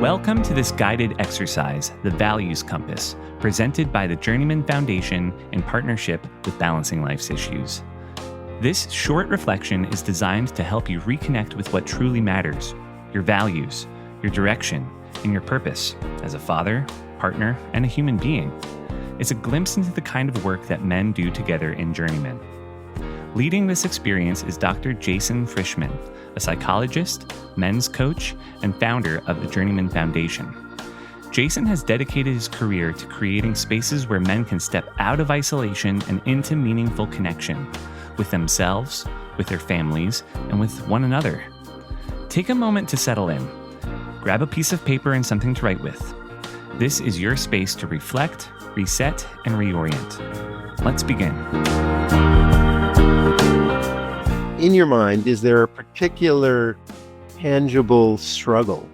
Welcome to this guided exercise, the Values Compass, presented by the Journeyman Foundation in partnership with Balancing Life's Issues. This short reflection is designed to help you reconnect with what truly matters, your values, your direction, and your purpose as a father, partner, and a human being. It's a glimpse into the kind of work that men do together in Journeyman. Leading this experience is Dr. Jason Frishman, a psychologist, men's coach, and founder of the Journeyman Foundation. Jason has dedicated his career to creating spaces where men can step out of isolation and into meaningful connection with themselves, with their families, and with one another. Take a moment to settle in. Grab a piece of paper and something to write with. This is your space to reflect, reset, and reorient. Let's begin. In your mind, is there a particular tangible struggle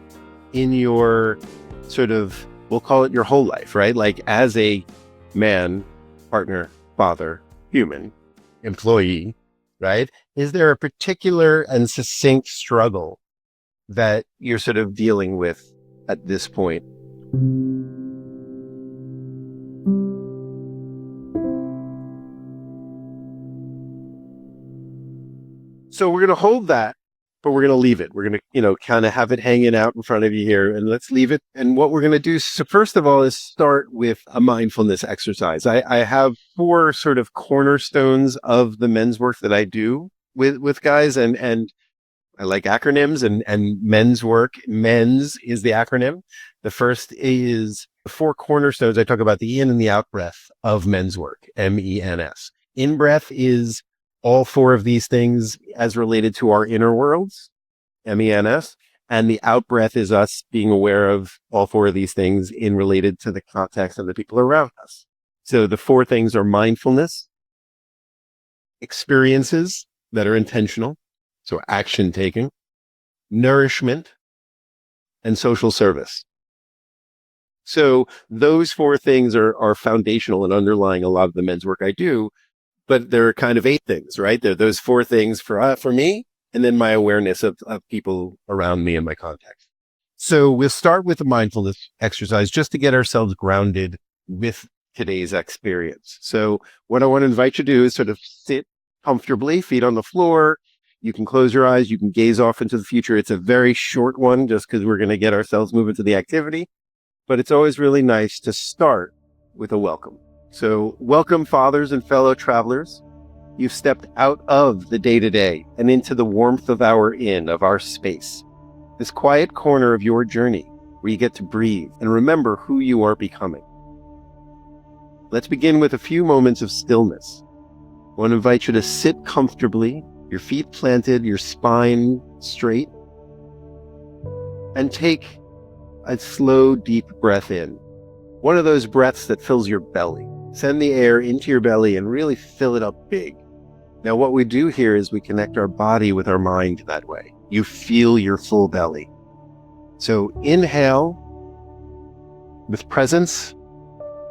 in your we'll call it your whole life, right? Like as a man, partner, father, human, employee, right? Is there a particular and succinct struggle that you're sort of dealing with at this point? So we're going to hold that, but we're going to leave it. We're going to, kind of have it hanging out in front of you here, and let's leave it. And what we're going to do, so first of all, is start with a mindfulness exercise. I have 4 sort of cornerstones of the men's work that I do with guys, and I like acronyms, and men's work. Men's is the acronym. The first is 4 cornerstones. I talk about the in and the out breath of men's work, MENS. In breath is all 4 of these things as related to our inner worlds, MENS, and the out breath is us being aware of all 4 of these things in related to the context of the people around us. So the 4 things are mindfulness, experiences that are intentional, so action taking, nourishment, and social service. So those 4 things are foundational and underlying a lot of the men's work I do. But there are kind of 8 things, right? There are those 4 things for me, and then my awareness of people around me and my context. So we'll start with the mindfulness exercise just to get ourselves grounded with today's experience. So what I want to invite you to do is sort of sit comfortably, feet on the floor. You can close your eyes. You can gaze off into the future. It's a very short one just because we're going to get ourselves moving to the activity. But it's always really nice to start with a welcome. So welcome, fathers and fellow travelers. You've stepped out of the day-to-day and into the warmth of our space. This quiet corner of your journey where you get to breathe and remember who you are becoming. Let's begin with a few moments of stillness. I want to invite you to sit comfortably, your feet planted, your spine straight, and take a slow, deep breath in. One of those breaths that fills your belly. Send the air into your belly and really fill it up big. Now, what we do here is we connect our body with our mind that way. You feel your full belly. So inhale with presence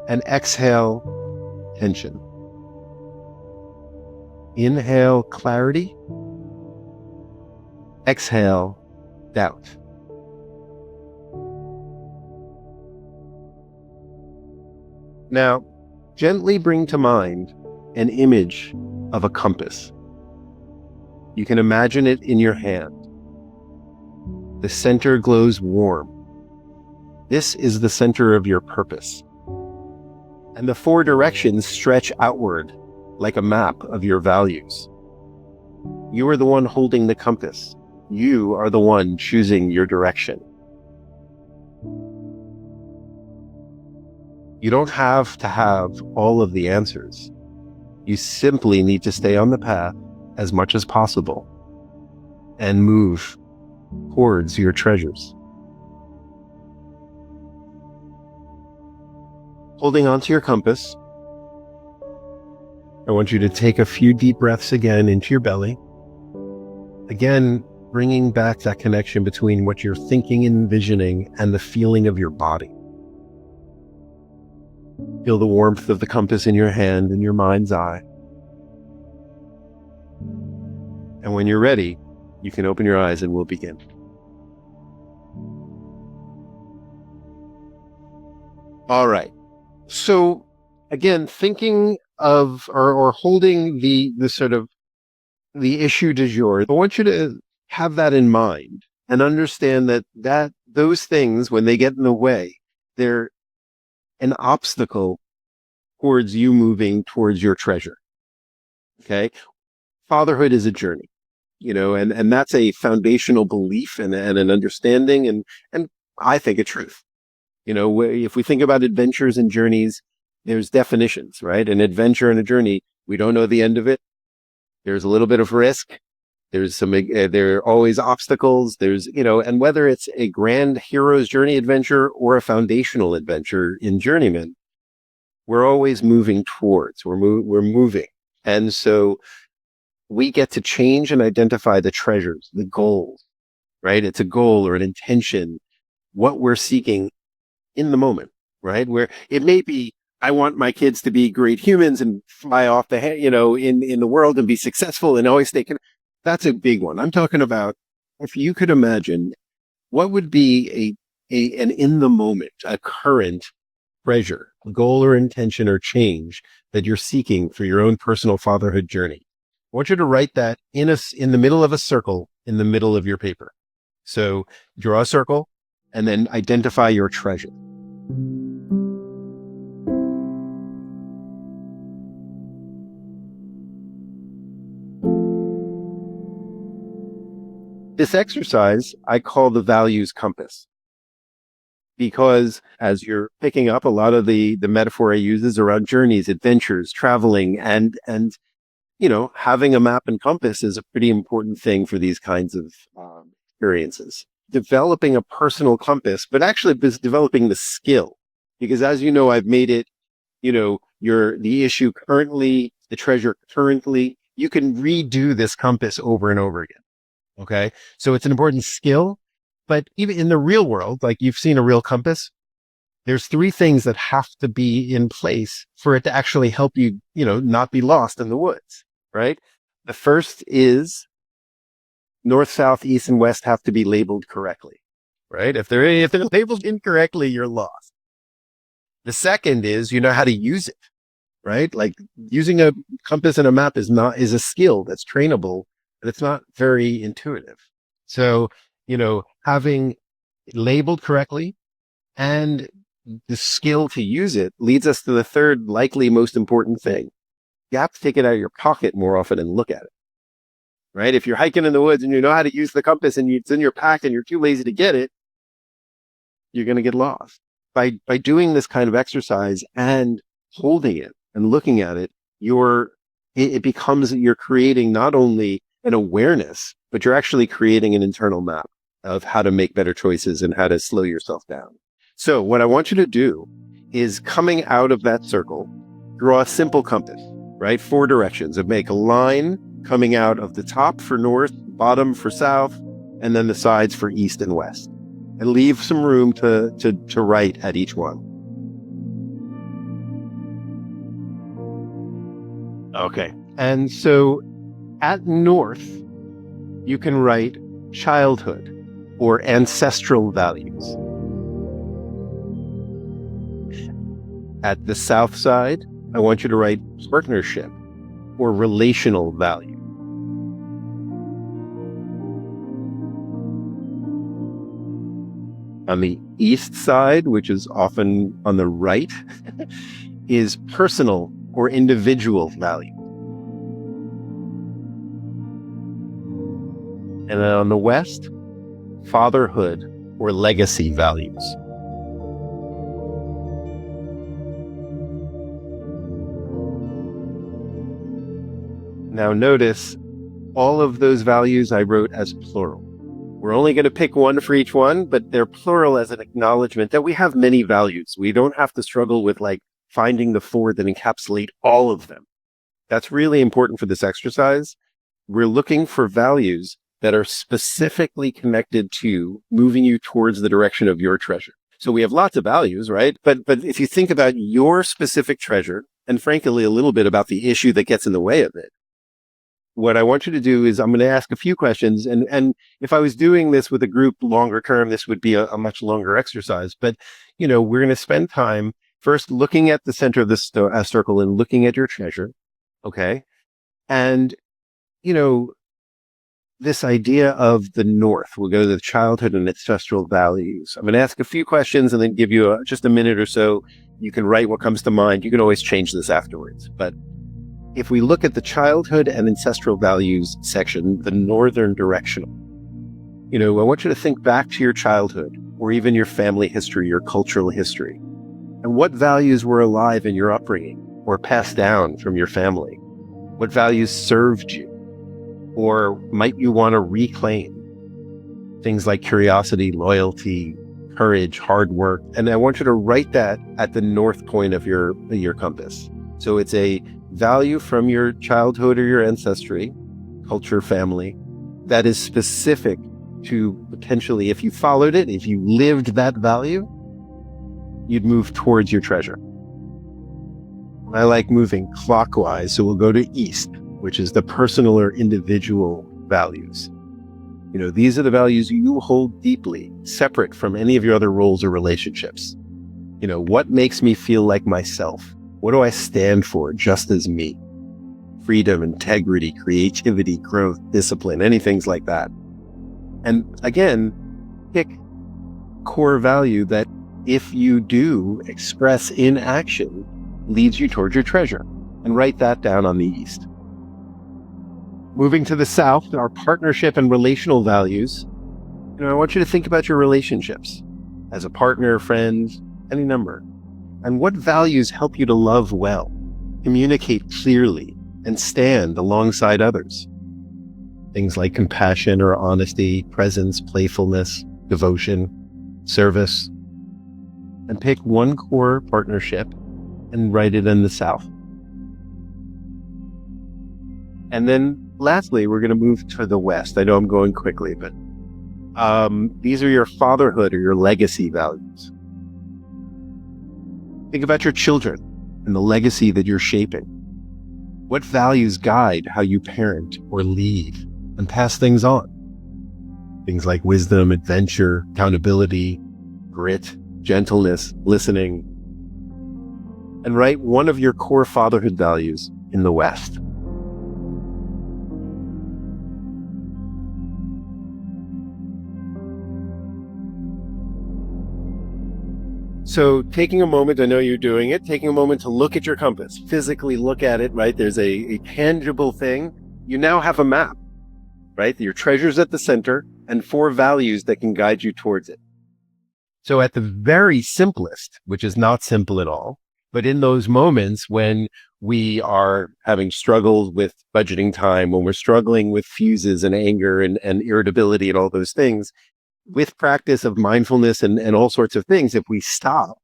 and exhale tension. Inhale clarity. Exhale doubt. Now, gently bring to mind an image of a compass. You can imagine it in your hand. The center glows warm. This is the center of your purpose. And the 4 directions stretch outward like a map of your values. You are the one holding the compass. You are the one choosing your direction. You don't have to have all of the answers. You simply need to stay on the path as much as possible and move towards your treasures. Holding onto your compass, I want you to take a few deep breaths again into your belly. Again, bringing back that connection between what you're thinking and envisioning and the feeling of your body. Feel the warmth of the compass in your hand and your mind's eye. And when you're ready, you can open your eyes and we'll begin. All right. So again, thinking of or holding the sort of the issue du jour, I want you to have that in mind and understand that those things, when they get in the way, they're an obstacle towards you moving towards your treasure. Okay. Fatherhood is a journey, and that's a foundational belief and an understanding and I think a truth. If we think about adventures and journeys, there's definitions, right? An adventure and a journey, we don't know the end of it. There's a little bit of risk. There are always obstacles. And whether it's a grand hero's journey adventure or a foundational adventure in Journeyman, we're always moving towards, we're moving. And so we get to change and identify the treasures, the goals, right? It's a goal or an intention, what we're seeking in the moment, right? Where it may be, I want my kids to be great humans and fly off in the world and be successful and always stay. That's a big one. I'm talking about, if you could imagine, what would be an in the moment, a current treasure, a goal or intention or change that you're seeking for your own personal fatherhood journey. I want you to write that in the middle of a circle in the middle of your paper. So draw a circle and then identify your treasure. This exercise I call the values compass, because as you're picking up, a lot of the metaphor I use is around journeys, adventures, traveling, and having a map and compass is a pretty important thing for these kinds of experiences. Developing a personal compass, but actually developing the skill, because as you know, I've made it, the issue currently, the treasure currently, you can redo this compass over and over again. Okay. So it's an important skill, but even in the real world, like you've seen a real compass, there's three things that have to be in place for it to actually help you, not be lost in the woods, right? The first is north, south, east, and west have to be labeled correctly, right? If they're labeled incorrectly, you're lost. The second is, how to use it, right? Like using a compass and a map is a skill that's trainable, but it's not very intuitive. So, having it labeled correctly and the skill to use it leads us to the third, likely most important thing. You have to take it out of your pocket more often and look at it, right? If you're hiking in the woods and you know how to use the compass and it's in your pack and you're too lazy to get it, you're going to get lost. By doing this kind of exercise and holding it and looking at it, it becomes, you're creating not only an awareness, but you're actually creating an internal map of how to make better choices and how to slow yourself down. So what I want you to do is, coming out of that circle, draw a simple compass, right? 4 directions. Make a line coming out of the top for north, bottom for south, and then the sides for east and west. And leave some room to write at each one. Okay. And so at north, you can write childhood or ancestral values. At the south side, I want you to write partnership or relational value. On the east side, which is often on the right, is personal or individual value. And then on the west, fatherhood or legacy values. Now notice all of those values I wrote as plural. We're only going to pick one for each one, but they're plural as an acknowledgement that we have many values. We don't have to struggle with finding the 4 that encapsulate all of them. That's really important for this exercise. We're looking for values that are specifically connected to moving you towards the direction of your treasure. So we have lots of values, right? But if you think about your specific treasure, and frankly, a little bit about the issue that gets in the way of it, what I want you to do is, I'm going to ask a few questions. And if I was doing this with a group longer term, this would be a much longer exercise. But, we're going to spend time First, looking at the center of the circle and looking at your treasure. Okay. And, you know, this idea of the North, we'll go to the childhood and ancestral values. I'm going to ask a few questions and then give you just a minute or so. You can write what comes to mind. You can always change this afterwards. But if we look at the childhood and ancestral values section, the northern directional, I want you to think back to your childhood or even your family history, your cultural history, and what values were alive in your upbringing or passed down from your family. What values served you or might you want to reclaim? Things like curiosity, loyalty, courage, hard work. And I want you to write that at the north point of your compass. So it's a value from your childhood or your ancestry, culture, family, that is specific to potentially, if you followed it, if you lived that value, you'd move towards your treasure. I like moving clockwise, so we'll go to east, which is the personal or individual values. These are the values you hold deeply, separate from any of your other roles or relationships. What makes me feel like myself? What do I stand for just as me? Freedom, integrity, creativity, growth, discipline, any things like that. And again, pick core value that if you do express in action, leads you towards your treasure, and write that down on the east. Moving to the south, our partnership and relational values. I want you to think about your relationships as a partner, friend, any number. And what values help you to love well, communicate clearly, and stand alongside others? Things like compassion or honesty, presence, playfulness, devotion, service. And pick one core partnership and write it in the south. And then lastly, we're going to move to the west. I know I'm going quickly, but these are your fatherhood or your legacy values. Think about your children and the legacy that you're shaping. What values guide how you parent or lead and pass things on? Things like wisdom, adventure, accountability, grit, gentleness, listening. And write one of your core fatherhood values in the West. So taking a moment, I know you're doing it, taking a moment to look at your compass, physically look at it, right? There's a tangible thing. You now have a map, right? Your treasure's at the center and 4 values that can guide you towards it. So at the very simplest, which is not simple at all, but in those moments when we are having struggles with budgeting time, when we're struggling with fuses and anger and irritability and all those things, with practice of mindfulness and all sorts of things, if we stop,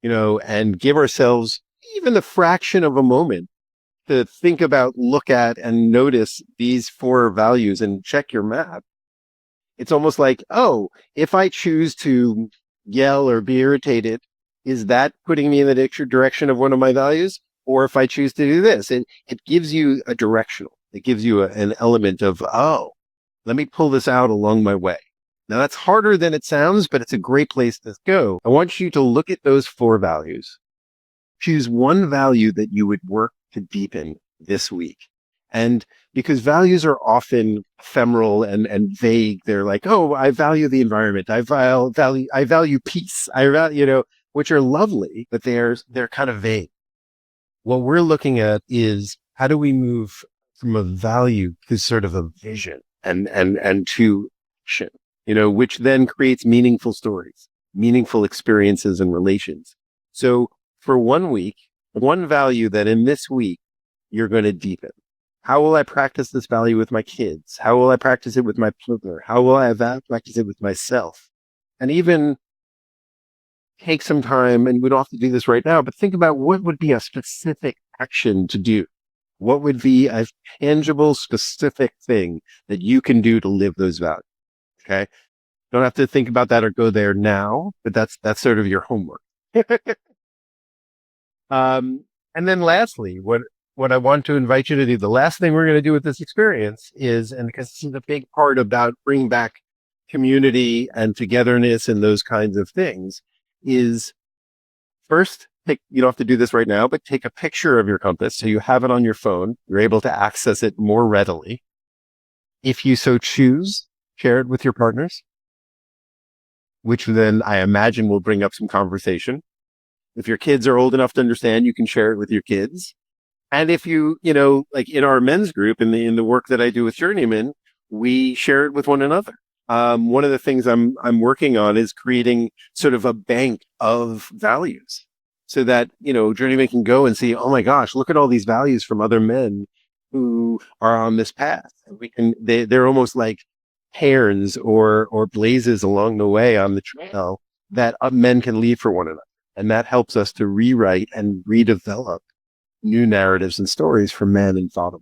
and give ourselves even a fraction of a moment to think about, look at, and notice these 4 values and check your map, it's almost like, oh, if I choose to yell or be irritated, is that putting me in the direction of one of my values? Or if I choose to do this, it gives you a directional. It gives you an element of, oh, let me pull this out along my way. Now that's harder than it sounds, but it's a great place to go. I want you to look at those 4 values. Choose one value that you would work to deepen this week. And because values are often ephemeral and vague, they're like, oh, I value the environment. I value peace. Which are lovely, but they're kind of vague. What we're looking at is how do we move from a value to sort of a vision and to action, which then creates meaningful stories, meaningful experiences and relations. So for 1 week, one value that in this week you're going to deepen. How will I practice this value with my kids? How will I practice it with my partner? How will I practice it with myself? And even take some time, and we don't have to do this right now, but think about what would be a specific action to do. What would be a tangible, specific thing that you can do to live those values? Okay. Don't have to think about that or go there now, but that's sort of your homework. And then lastly, what I want to invite you to do, the last thing we're going to do with this experience is, and because this is a big part about bringing back community and togetherness and those kinds of things, is first you don't have to do this right now, but take a picture of your compass so you have it on your phone. You're able to access it more readily. If you so choose, share it with your partners, which then I imagine will bring up some conversation. If your kids are old enough to understand, you can share it with your kids. And if you like in our men's group, in the work that I do with Journeyman, we share it with one another. One of the things I'm working on is creating sort of a bank of values so that, Journeyman can go and see, oh my gosh, look at all these values from other men who are on this path. They're almost like cairns or blazes along the way on the trail that men can leave for one another. And that helps us to rewrite and redevelop new narratives and stories for men and fatherhood.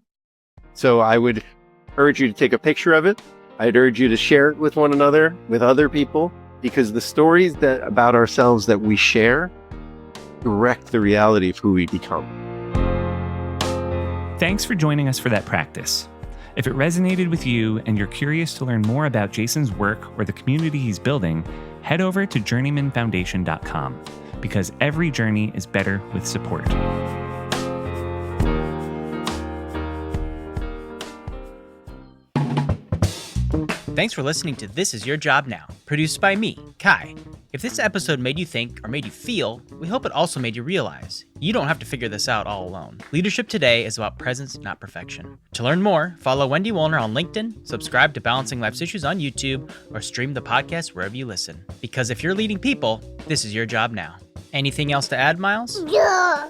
So I would urge you to take a picture of it. I'd urge you to share it with one another, with other people, because the stories about ourselves that we share direct the reality of who we become. Thanks for joining us for that practice. If it resonated with you and you're curious to learn more about Jason's work or the community he's building, head over to journeymanfoundation.com, because every journey is better with support. Thanks for listening to This Is Your Job Now, produced by me, Kai. If this episode made you think or made you feel, we hope it also made you realize you don't have to figure this out all alone. Leadership today is about presence, not perfection. To learn more, follow Wendy Wollner on LinkedIn, subscribe to Balancing Life's Issues on YouTube, or stream the podcast wherever you listen. Because if you're leading people, this is your job now. Anything else to add, Miles? Yeah.